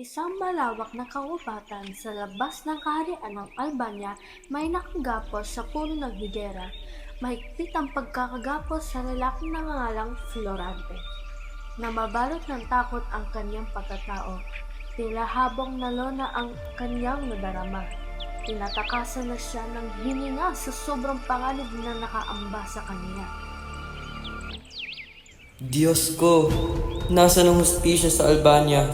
isang malawak na kagubatan sa labas ng kaharian ng Albania, may nakagapos sa puno ng higera. Mahigpit ang pagkakagapos sa lalaking nangangalang Florante, na mabalot ng takot ang kanyang pagkatao. Tila habang nalona ang kanyang nadarama. Tinatakasan na siya ng hininga sa sobrang panganib na nakaamba sa kanya. Diyos ko, nasa ng hustisya sa Albania?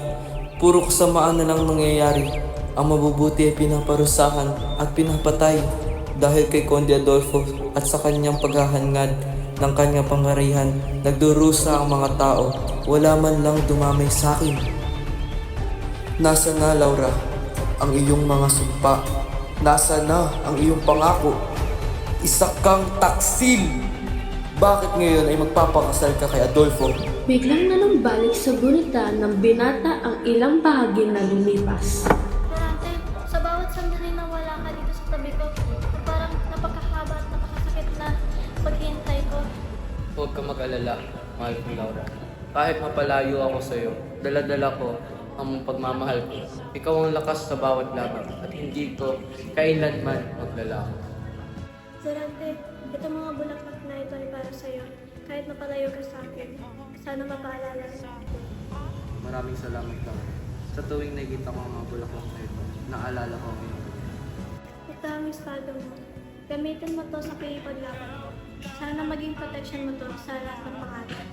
Puro kasamaan na lang nangyayari. Ang mabubuti ay pinaparusahan at pinapatay dahil kay Conde Adolfo at sa kanyang paghahangad ng kanyang pangyarihan, nagdurusa ang mga tao. Wala man lang dumamay sa akin. Nasa na, Laura, ang iyong mga sumpa? Nasa na ang iyong pangako? Isa kang taksil! Bakit ngayon ay magpapakasal ka kay Adolfo? Biglang nanumbalik sa gunita ng binata ang ilang bahagi na lumipas. Florante, sa bawat sandali na wala ka dito sa tabi ko, parang napakahaba at napakasakit na paghihintay ko. Huwag ka mag-alala, mahal kong Laura. Kahit mapalayo ako sa iyo, dala-dala ko ang pagmamahal ko. Ikaw ang lakas sa bawat laban at hindi ko kailanman maglalako. Florante, itong mga bulaklak na ito ay para sa'yo. Kahit mapalayo ka sa akin, sana mapaalala mo. Maraming salamat, Laura. Sa tuwing nakikita ko ang mga bulaklak na ito, naalala ko ang iyong. Ito ang estado mo. Gamitin mo to sa paglaban mo. Sana maging protection mo to sa lahat ng pangarap.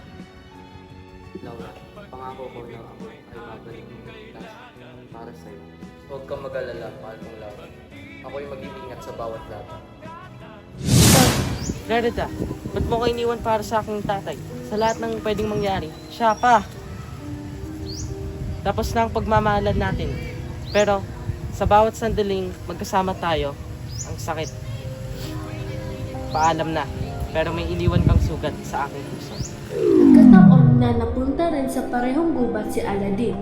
Laura, pangako ko na ako ay babalik mo ng ligtas para sa iyo. Huwag kang mag-alala, mahal kong Laura. Ako'y mag-iingat sa bawat laban. Clarita, ba't mo ko iniwan para sa aking tatay? Sa lahat ng pwedeng mangyari, siya pa. Tapos na ang pagmamahalan natin. Pero, sa bawat sandaling magkasama tayo, ang sakit. Paalam na, pero may iniwan kang sugat sa aking puso. Nagkataon na napunta rin sa parehong gubat si Aladdin,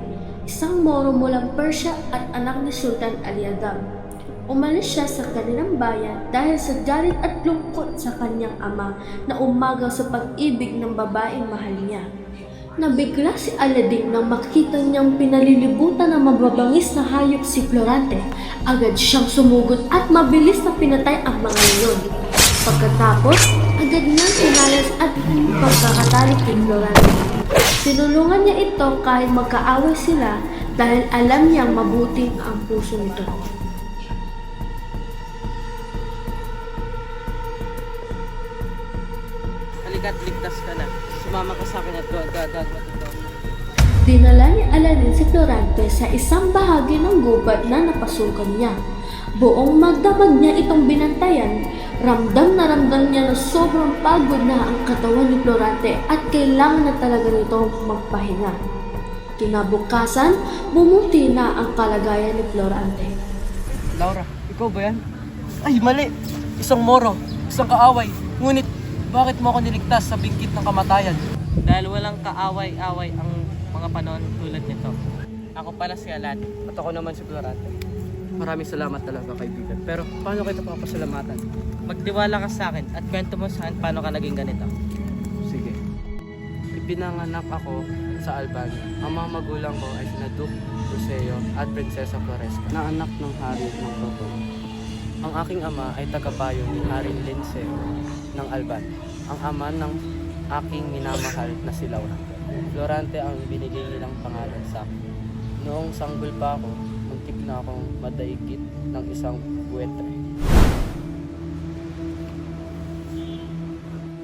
isang Moro mulang Persia at anak ni Sultan Ali-Adam. Umalis siya sa kanilang bayan dahil sa galit at lungkot sa kanyang ama na umagaw sa pag-ibig ng babaeng mahal niya. Nabigla si Aladdin nang makita niyang pinalilibutan ng mababangis na hayop si Florante. Agad siyang sumugod at mabilis na pinatay ang mga iyon. Pagkatapos, agad niyang sinalas at pagkakatali kay Florante. Sinulungan niya ito kahit magkaaway sila dahil alam niyang mabuting ang puso nito. Halika't ligtas ka na. Sumama ka sa akin at gagawin ito. Dinala ni Aladdin si Florante sa isang bahagi ng gubat na napasukan niya. Buong magdamag niya itong binantayan, ramdam niya na sobrang pagod na ang katawan ni Florante at kailangan na talaga nito magpahinga. Kinabukasan, bumuti na ang kalagayan ni Florante. Laura, ikaw ba yan? Ay, mali! Isang Moro, isang kaaway. Ngunit, bakit mo ako niligtas sa bingkit ng kamatayan? Dahil walang kaaway-away ang mga panahon tulad nito. Ako pala si Aladdin. At ako naman si Florante. Maraming salamat talaga, kaibigan. Pero paano kita papasalamatan? Magtiwala ka sa akin at kwento mo sa akin paano ka naging ganito. Sige. Ipinanganak ako sa Albania. Ang mga magulang ko ay sina Duke Ruseo at Prinsesa Floresca na anak ng hari ng Toton. Ang aking ama ay tagapayo ni Haring Linceo ng Albania. Ang ama ng aking minamahal na si Laura. Florante ang binigay nilang pangalan sa akin. Noong sanggol pa ako, muntik na akong madaigit ng isang buwetre.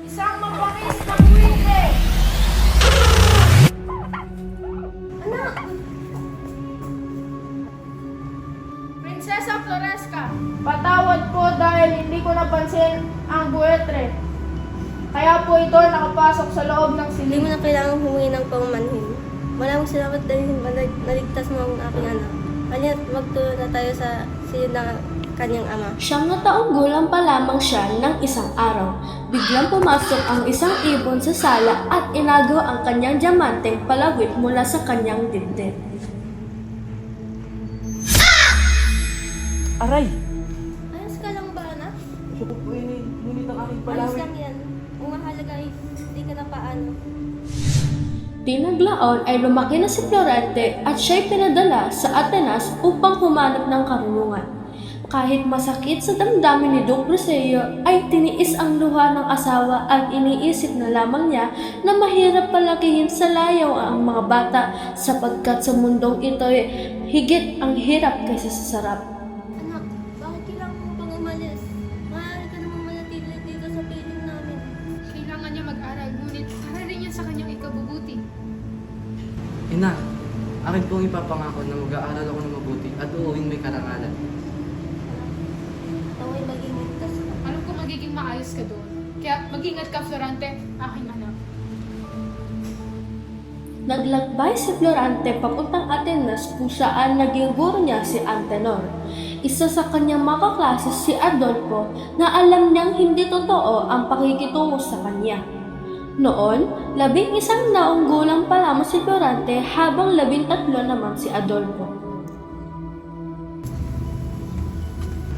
Isang mabangis na buwile! Prinsesa Floresca, patawad po dahil hindi ko napansin ang buwetre. Kaya po ito nakapasok sa loob ng Hindi silid. mo na kailangang humingi ng paumanhin. Maraming salamat dahil naligtas mo ang aking anak. Kanya magturo na tayo sa silid ng kanyang ama. 9 taong gulang pa lamang siya ng isang araw. Biglang pumasok ang isang ibon sa sala at inagaw ang kanyang diamanteng palawit mula sa kanyang dibdib. Aray! Ayos ka lang ba, anak? Gusto ko po ngunit ang aking Ayos palawit. lang yan. Ang mahalaga ay hindi ka na paano. Di naglaon ay lumaki na si Florante at siya'y pinadala sa Atenas upang humanap ng karunungan. Kahit masakit sa damdamin ni Duke Briseño ay tiniis ang luha ng asawa at iniisip na lamang niya na mahirap palakihin sa layaw ang mga bata sapagkat sa mundong ito higit ang hirap kaysa sa sarap. Anak, bakit kailangan mo pang umalis? Maaari ka namang manatili dito sa piling namin. Kailangan niya mag-aral, ngunit para rin yan sa kanyang ikabubuti. Ina, akin pong ipapangako na mag-aaral ako ng mabuti at uuwing may karangalan. Naway maging ligtas ka. Alam ko magiging maayos ka doon. Kaya mag-ingat ka, Florante, aking anak. Naglakbay si Florante papuntang Atenas kung saan naging guro niya si Antenor. Isa sa kanyang mga kaklase si Adolfo na alam niyang hindi totoo ang pakikitungo sa kanya. Noon, 11 taong gulang pa lamang si Florante habang 13 naman si Adolfo.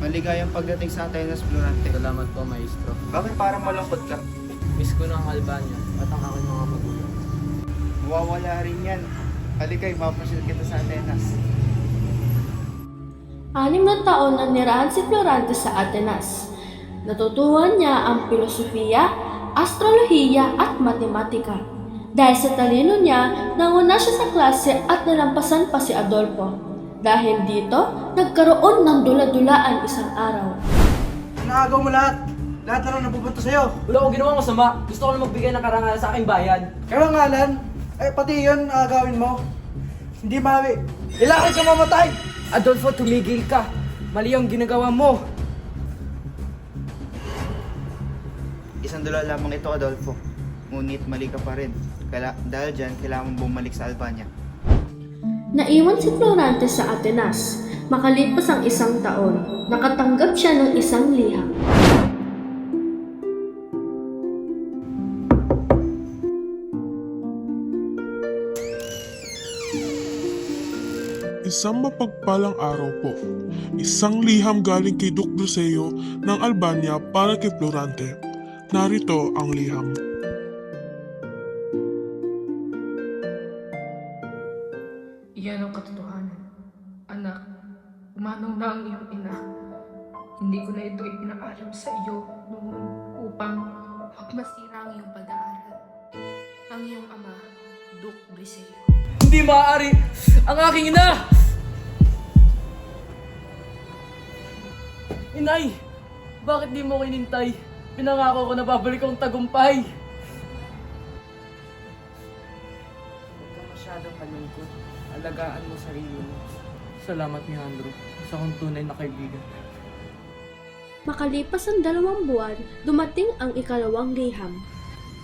Maligayang pagdating sa Atenas, Florante. Salamat po, Maestro. Bakit parang malungkot ka? Miss ko na ang Albania at ang aking mga magulang. Mawawala rin yan. Halikay, mapasyal kita sa Atenas. 6 na taon na nirahan si Florante sa Atenas. Natutuhan niya ang filosofiya, astrolohiya at matematika. Dahil sa talino niya, nanguna siya sa klase at nalampasan pa si Adolfo. Dahil dito, nagkaroon ng dula-dulaan isang araw. Inaagaw mo lahat. Lahat na lang napupunta sa'yo. Wala akong ginawang masama. Gusto ko lang magbigay ng karangalan sa aking bayan. Karangalan? Pati yun aagawin mo. Hindi mawi. Kailangan ka mamatay! Adolfo, tumigil ka. Mali ang ginagawa mo. Isang dula lamang ito, Adolfo. Ngunit mali ka pa rin. Dahil dyan, kailangan mong bumalik sa Albania. Naiwan si Florante sa Atenas. Makalipas ang 1 taon, nakatanggap siya ng isang liham. Isang mapagpalang araw po. Isang liham galing kay Duke Briseño ng Albania para kay Florante. Narito ang liham. Iyan ang katotohanan. Anak, umanaw na ang iyong ina. Hindi ko na ito ipinaalam sa iyo noon upang huwag masira ang iyong pag-aaral. Ang iyong ama, Duke Briseño. Hindi maaari ang aking ina! Inay! Bakit di mo kinintay? Pinangako ko na babalik ang tagumpay. Huwag ka masyadong malungkot. Alagaan mo sarili mo. Salamat ni Andrew. Isa kong tunay na kaibigan. Makalipas ang 2 buwan, dumating ang 2 liham.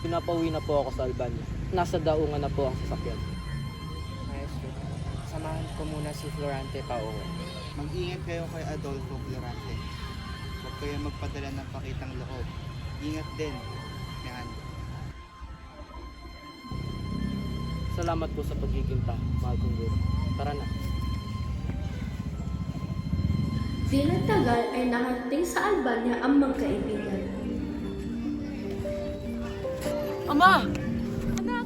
Pinapauwi na po ako sa Albania. Nasa daungan na po ang sasakyan. Maestro, samahan ko muna si Florante pa uwi. Mag-ingat kayo kay Adolfo, Florante. Huwag kayo magpadala ng pakitang loob. Ingat din, Mehan. Salamat po sa pagkikita, mahal kong guro. Tara na. Di nagtagal ay nakating sa Albania ang magkaibigan. Ama! Anak,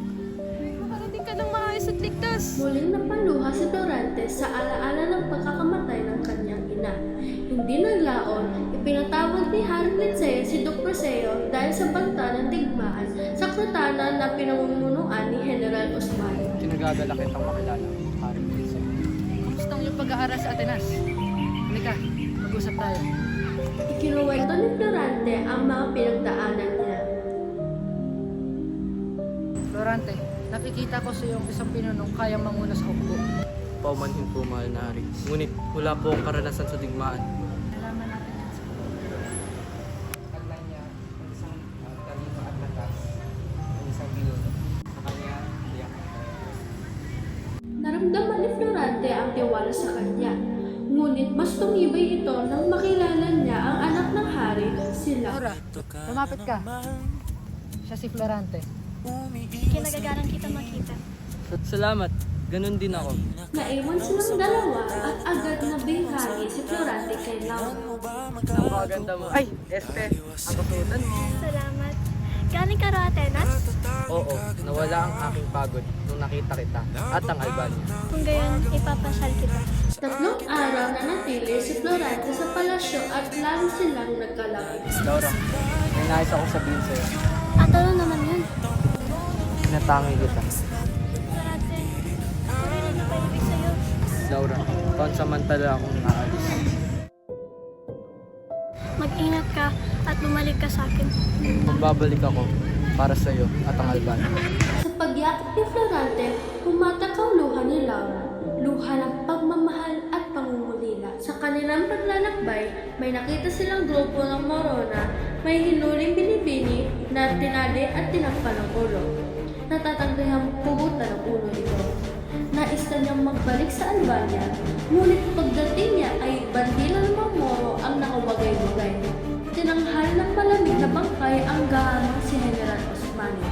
makarating ka ng maayos at ligtas. Muling napaluha si Florante sa alaala ng pagkakamatay ng kanyang ina. Hindi naglaon, ipinatawag ni Haring Lindsay si Duke Briseño dahil sa banta ng digmaan sa krutana na pinamumunuan ni General Osman. Kinagagala kitang makilala, Haring Lindsay. Kamusta ang iyong pag-aaral sa Atenas? Halika, mag-usap tayo. Ikinuwento ni Florante ang mga pinagdaanan niya. Florante, nakikita ko sa iyong isang pinunong kayang manguna sa hukbo. Paumanhin po, mahal na hari. Ngunit wala po akong karanasan sa digmaan. Nalaman natin yan sa Taglay niya ang isang talino at lakas, ang isang bilog. Sa kanya, tiyak. Naramdaman ni Florante ang tiwala sa kanya. Ngunit mas tumibay ito nang makilala niya ang anak ng hari, sila. Laura, lumapit ka. Siya si Florante. Kinagagarang kita makita. Salamat. Ganun din ako. Naiwan silang dalawa at agad na binghagi si Florante kay Laura. Napakaganda mo. Ay, Espe, ang kasuotan mo. Salamat. Galing ka raw, Atenas? Oo, nawala ang aking pagod nung nakita kita at ang Albania. Kung gayon, ipapasyal kita. 3 araw na natili si Florante sa palasyo at lalo silang nagkalapit. Laura, may nais akong sabihin sa'yo. At ano naman yun? Pinatangi kita. Florante, ako rin ano ba ibig sa'yo? Laura, pansamantala akong naalis. Mag-ingat ka at bumalik ka sa akin. Magbabalik ako para sa'yo at ang Albania. Sa pagyakap ni Florante, pumatakaw luha ni Laura. Luha ng pagmamahal at pangungulila. Sa kanilang paglalakbay, may nakita silang grupo ng Moro na may hinuling binibini na tinali at tinakpan ng ulo. Natatanggahang pugutan ng ulo nito. Nais na niyang magbalik sa Albania, ngunit pagdating niya ay bandila ng mga Moro ang nakawagay-wagay. Tinanghal ng malamig na bangkay ang gahamang si General Osmani.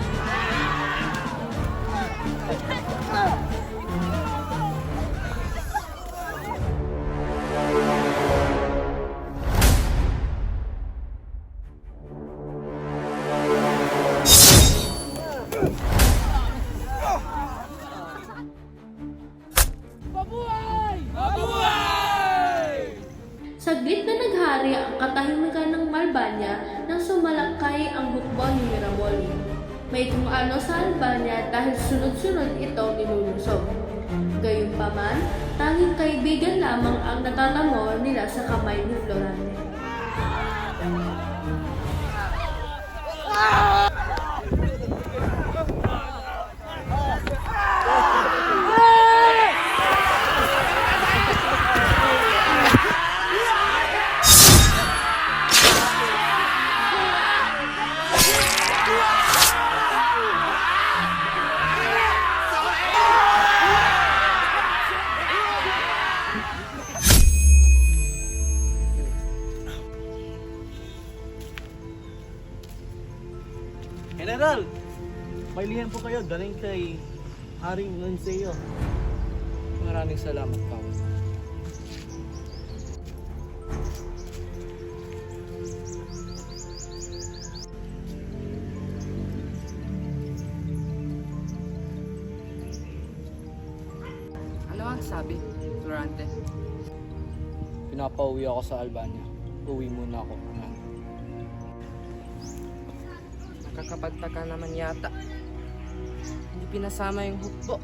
Saglit na naghari ang katahimikan ng Albania nang sumalakay ang hukbo ni Miraboli. May kung ano sa Albania dahil sunod-sunod itong nilulusog. Gayunpaman, tanging kaibigan lamang ang natatamo nila sa kamay ni Florante. General, may lihan po kayo galing kay Haring Lanseo. Maraming salamat, Pawis. Ano ang sabi, Florante? Pinapauwi ako sa Albania. Uwi muna ako. Nakakapagtaka naman yata. Hindi pinasama yung hukbo.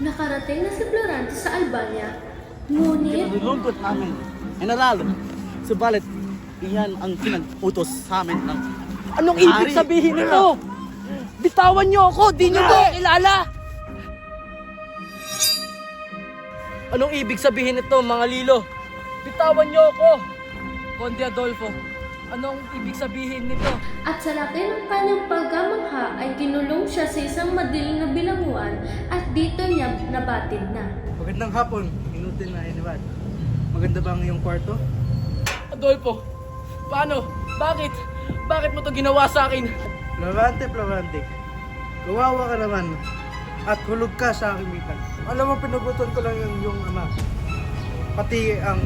Nakarating na si Florante sa Albania, ngunit Nilungkot namin. General, subalit, iyan ang pinag-utos sa amin ng Anong ibig sabihin nito? Bitawan niyo ako! Di niyo ko kilala! Anong ibig sabihin nito, mga lilo? Bitawan niyo ako! Conde Adolfo, anong ibig sabihin nito? at sa laki ng kanyang pagkamangha ay kinulong siya sa isang madilim na bilanguan at dito niya nabatid na. Magandang hapon, inutin na Iniwan. Maganda ba ang iyong kwarto? Adolfo, paano? Bakit? Bakit mo to ginawa sa akin? Florante, kawawa ka naman at hulog ka sa aking mitan. Alam mo, pinugutan ko lang yung ama, pati ang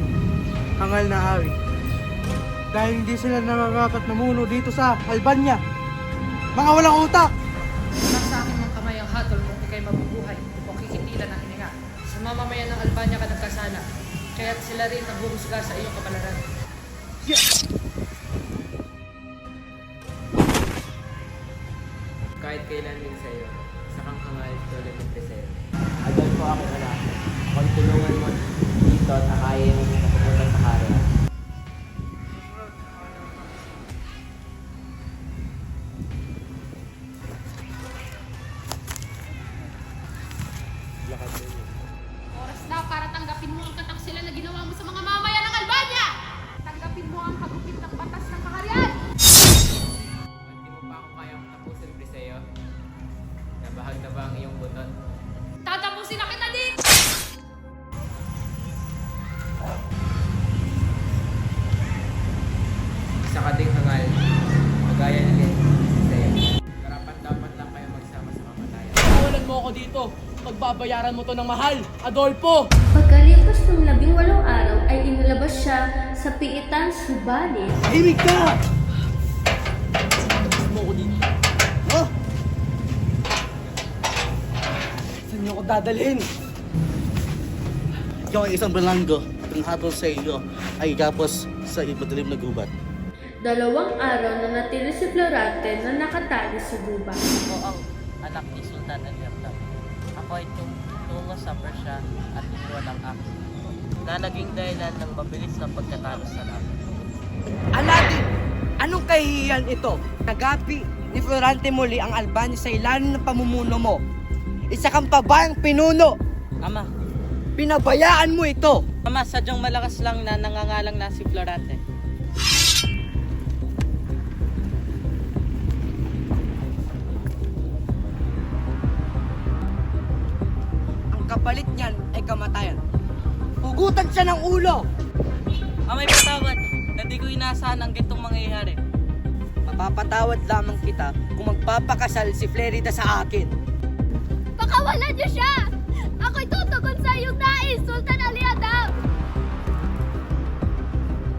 hangal na hari. Dahil hindi sila nararapat mamuno dito sa Albania. Mga walang utak! Nasa akin mga kamay ang hatol kung ikay mabubuhay o kikintilan ang hininga. Sa mamamayan ng Albania ka nagkasala, kaya't sila rin naghuhusga sa iyong kapalaran. Kahit kailan din sa'yo, sa kang hangal tulad ng presero. Adolfo, ako wala. Kung tulungan mo dito at akayin mo papunta sa Haring. Oras na para tanggapin mo ang kataksila na ginawa mo sa mga mamayan ng Albania! Tanggapin mo ang hagupit ng batas ng kaharian! Hindi mo pa ako kayang tapusin, Preseo. Nabahag na ba ang iyong butot? Tatapusin na kita din! Isa ka ding hangal, kagaya na din, Preseo. Karapat dapat lang kayo magsama sa kamatayan. Tawalan mo ako dito. Pagbabayaran mo to ng mahal, Adolfo! Pagkalipas ng 18 araw ay inilabas siya sa piitan, subalit Tahimik ka! Mo ko dito. Oh! Saan niyo ako dadalhin? Ikaw ay isang balanggo at ang hatol sa iyo ay gapos sa madilim na gubat. 2 araw na natili si Florante na nakatali sa gubat. Ako ang anak ni Sultan Aliadab. Ako ay tungo sa Persia at iniwan ang aking na naging dahilan ng mabilis na pagkatalo sa laban. Aladdin! Anong kahihiyan ito? Nagapi ni Florante muli ang Albania sa ilalim ng pamumuno mo. Isa kang pabayang pinuno. Ama, Pinabayaan mo ito. Ama, sadyang malakas lang na nangangalang na si Florante. Ang kapalit niyan ay kamatayan. Hugutan siya ng ulo. Amay patawad, hindi ko inaasahan ang gitong mangyayari. Mapapatawad lamang kita kung magpapakasal si Flerida sa akin. Pakawalan niyo siya! Ako'y tutugon sa iyong nais, Sultan Aliadab!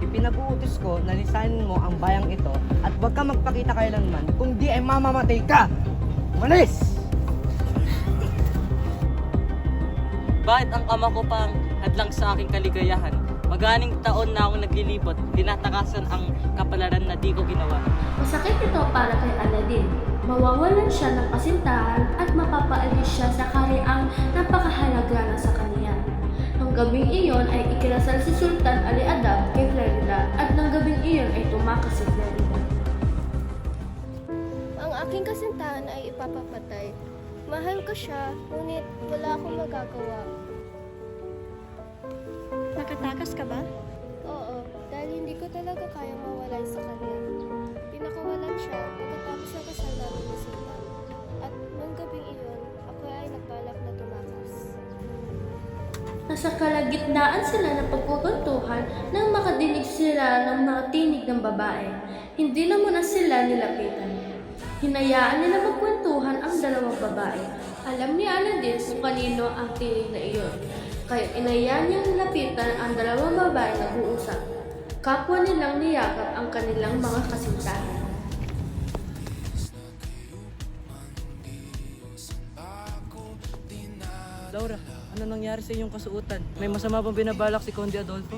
Ipinag-uutos ko na lisanin mo ang bayang ito at huwag ka magpakita kailanman kung di ay mamamatay ka. Malis! Bakit ang ama ko pang hadlang sa aking kaligayahan? Maganing taon na akong naglilibot, tinatakasan ang kapalaran na di ko ginawa. Masakit ito para kay Aladdin. Mawawalan siya ng kasintahan at mapapaalis siya sa kariang napakahalaga na sa kanya. Nang gabing iyon ay ikinasal si Sultan Aliadab kay Flerida at nang gabing iyon ay tumakas si Flerida. Ang aking kasintahan ay ipapapatay. Mahal ko siya, ngunit wala akong magagawa. Nakatakas ka ba? Oo, dahil hindi ko talaga kaya mawalay sa kanya. Pinakawalan siya pagkatapos na kasal namin ni Sultan. At nung gabing iyon, ako ay nagbalak na tumakas. Nasa kalagitnaan sila ng pagkukuntuhan nang makadinig sila ng mga tinig ng babae. Hindi na muna sila nilapitan. Hinayaan nila magkwentuhan ang dalawang babae. Alam ni Aladdin kung kanino ang tinig na iyon. Kaya inayaan niyang lapitan ang dalawang babae na nag-uusap. Kapwa nilang niyakap ang kanilang mga kasintahan. Laura, ano nangyari sa iyong kasuotan? May masama bang binabalak si Conde Adolfo?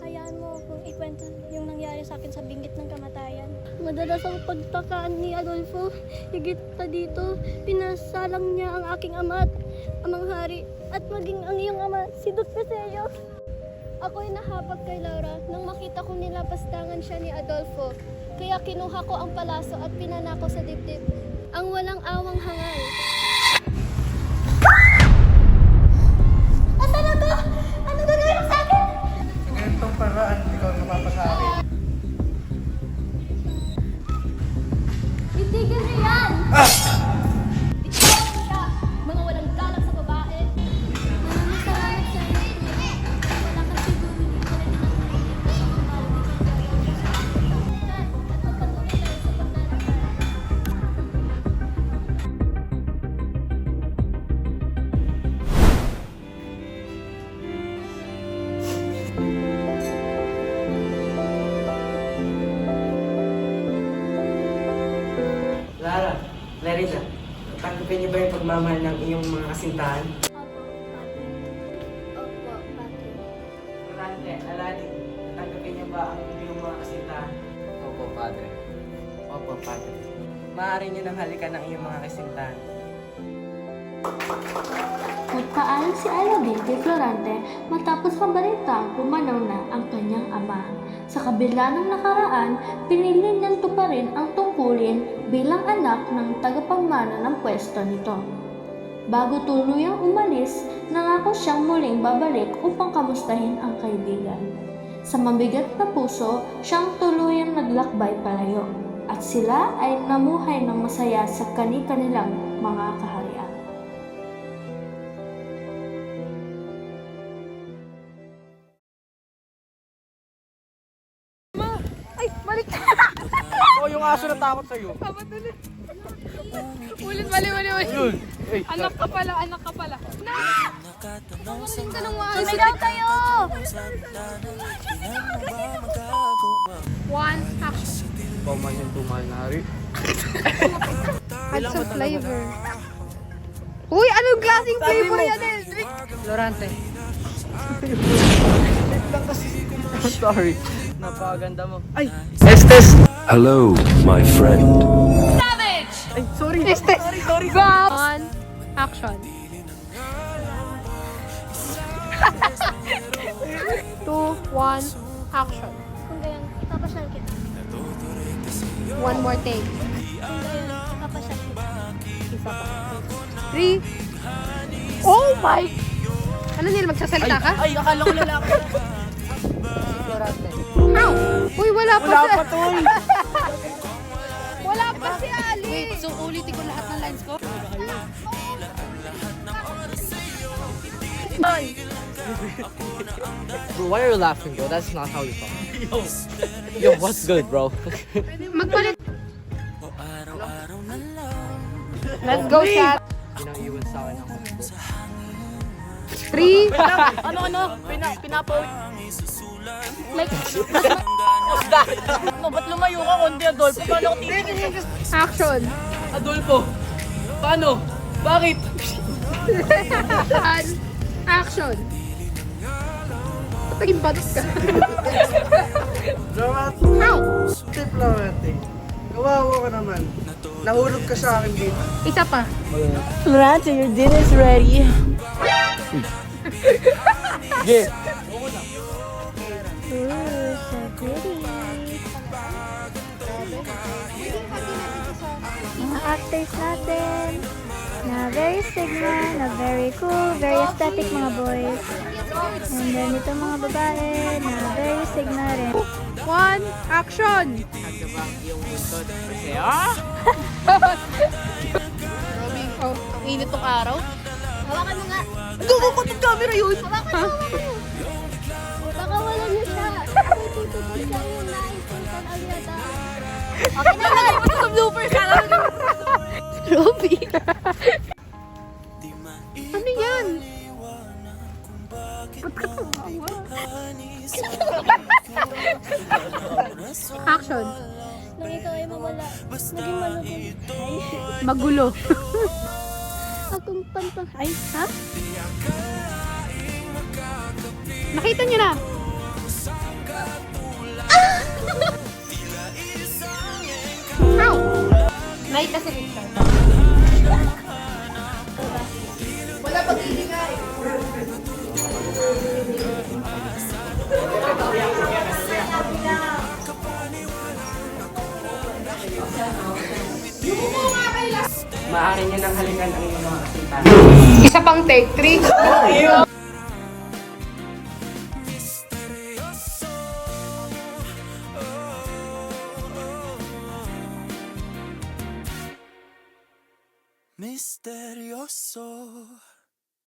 Hayaan mo kung ikwento yung nangyari sa akin sa binggit ng kamatayan. Madalas ang pagtakaan ni Adolfo. Higit pa dito, pinasalang niya ang aking ama at amang hari at maging ang iyong ama, si Duke Peseo. Ako'y nahabag kay Laura nang makita kong nilapastangan siya ni Adolfo. Kaya kinuha ko ang palaso at pinanako sa dibdib. Ang walang awang hangal. Asan na to? Ano gagawin mo sa akin? Sa ganitong paraan, ikaw napapasari. Itigil niyo yan! Itigil mo siya! Mga walang galang sa babae. Maraming salamat sa iyo. Wala ka siguro dito rin at magpatuloy tayo sa paglalakad. Lara, Flerida, tanggapin niyo ba yung pagmamahal ng iyong mga kasintahan? Opo, Pati. Florante, Aladdin, tanggapin niyo ba ang iyong mga kasintahan? Opo, Padre. Opo, Padre. Maaari niyo nang halikan ng iyong mga kasintahan. Nagpaalam si Aladdin kay Florante matapos mabalitang pumanaw na ang kanyang ama. Sa kabila ng nakaraan, pinili niyang tuparin ang tungkulin bilang anak ng tagapagmana ng pwesto nito. Bago tuluyang umalis, nangako siyang muling babalik upang kamustahin ang kaibigan. Sa mabigat na puso, siyang tuluyang naglakbay palayo at sila ay namuhay ng masaya sa kani-kanilang mga kaharian. Ako yung aso na takot sa'yo. Ulit, mali. Anak ka pala. Ka ng Sumigaw kayo! 1, action. Paman yung tumal na hari. Add some flavor. Uy, anong klaseng flavor yan, Eldrick? Florante. Sorry. Napakaganda mo. Ay! Hello, my friend. Ay, sorry. Sorry. 1, action. 2, 1, action. Kung gayon, ipapasyal kita. One more take. Kung gayon, ipapasyal kita. 3. Oh my! Ano nila, magsasalita ka? Ay, akala ko lalaki. Florante. Ow! Uy, wala pa Wala siya. pa to eh. Wala pa si Ali. Wait, so ulitin ko lahat ng lines ko? Bro, why are you laughing, bro? That's not how you talk. Yo, what's good, bro? Magpalit. Let's go, chat. Pinang-iwan sa akin ang hotspot. 3. Pinapa-uwi. Like, No, ba't lumayo ka, Kundi Adolfo? Paano ako titigil? action. Adolfo! Paano? Bakit? Action. Pataging batok ka. Dramatic Florante. Kawawa ka naman. Nahulog ka sa akin dito. Isa pa. Florante, your dinner's ready. Yeah. Ooh, so pretty. Mga actors natin na very sigma, na very cool, very aesthetic mga boys. And then ito mga babae na very sigma rin. 1, action. Robby, oh, init tong araw. Hawakan mo nga! Gumukot ng camera yun. Hawakan mo! Baka wala niyo siya. Tututut siya yung naipuntan Aliada. Okay na lang! Sa blooper ka lang. Robby! Ano yan? Ba't ka tumawa? Action. Nang ikaw ay mawala, naging malugod. Magulo. Akong pampang... Ay, ha? Nakita niyo na. Ow! May kasi picture. Wala pag-ibigay. Maaari niyo nang halikan ang iyong mga kasitan. Isa pang take 3. Misteryoso.